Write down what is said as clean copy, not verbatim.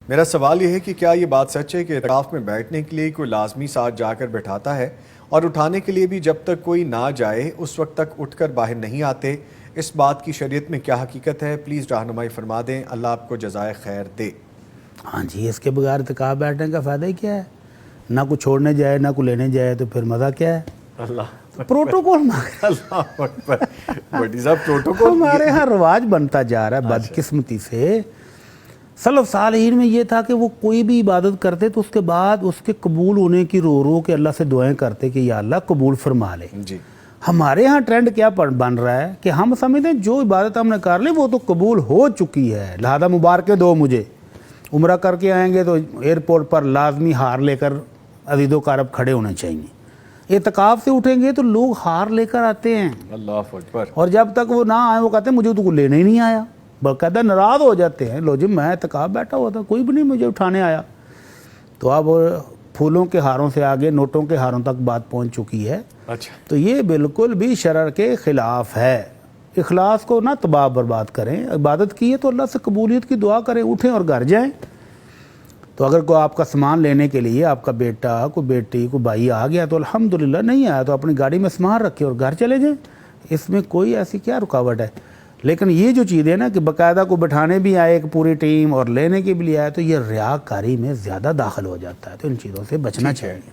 میرا سوال یہ ہے کہ کیا یہ بات سچ ہے کہ اعتکاف میں بیٹھنے کے لیے کوئی لازمی ساتھ جا کر بٹھاتا ہے اور اٹھانے کے لیے بھی جب تک کوئی نہ جائے اس وقت تک اٹھ کر باہر نہیں آتے؟ اس بات کی شریعت میں کیا حقیقت ہے؟ پلیز رہنمائی فرما دیں، اللہ آپ کو جزائے خیر دے۔ ہاں جی، اس کے بغیر اعتکاف بیٹھنے کا فائدہ ہی کیا ہے؟ نہ کوئی چھوڑنے جائے نہ کوئی لینے جائے تو پھر مزہ کیا ہے؟ اللہ پروٹوکول اللہ اکبر۔ بھٹی صاحب پروٹوکول ہمارے ہاں رواج بنتا جا رہا ہے بدقسمتی سے۔ سلف صالحین میں یہ تھا کہ وہ کوئی بھی عبادت کرتے تو اس کے بعد اس کے قبول ہونے کی رو رو کے اللہ سے دعائیں کرتے کہ یا اللہ قبول فرما لے۔ جی ہمارے ہاں ٹرینڈ کیا بن رہا ہے کہ ہم سمجھتے ہیں جو عبادت ہم نے کر لی وہ تو قبول ہو چکی ہے، لہذا مبارکیں دو مجھے۔ عمرہ کر کے آئیں گے تو ایئرپورٹ پر لازمی ہار لے کر عزیز و اقارب کھڑے ہونے چاہیے۔ اعتکاف سے اٹھیں گے تو لوگ ہار لے کر آتے ہیں، اللہ اکبر۔ اور جب تک وہ نہ آئے وہ کہتے ہیں مجھے تو کوئی لینے ہی نہیں آیا، باقاعدہ ناراض ہو جاتے ہیں۔ لو جی میں اعتکاف بیٹھا ہوا تھا، کوئی بھی نہیں مجھے اٹھانے آیا۔ تو اب پھولوں کے ہاروں سے آگے نوٹوں کے ہاروں تک بات پہنچ چکی ہے۔ اچھا، تو یہ بالکل بھی شرع کے خلاف ہے۔ اخلاص کو نہ تباہ برباد کریں، عبادت کی ہے تو اللہ سے قبولیت کی دعا کریں، اٹھیں اور گھر جائیں۔ تو اگر کوئی آپ کا سامان لینے کے لیے آپ کا بیٹا کوئی بیٹی کوئی بھائی آ گیا تو الحمدللہ، نہیں آیا تو اپنی گاڑی میں سامان رکھے اور گھر چلے جائیں، اس میں کوئی ایسی کیا رکاوٹ ہے؟ لیکن یہ جو چیز ہے نا کہ باقاعدہ کو بٹھانے بھی آئے ایک پوری ٹیم اور لینے کے بھی لیے آئے، تو یہ ریاکاری میں زیادہ داخل ہو جاتا ہے، تو ان چیزوں سے بچنا چاہیے۔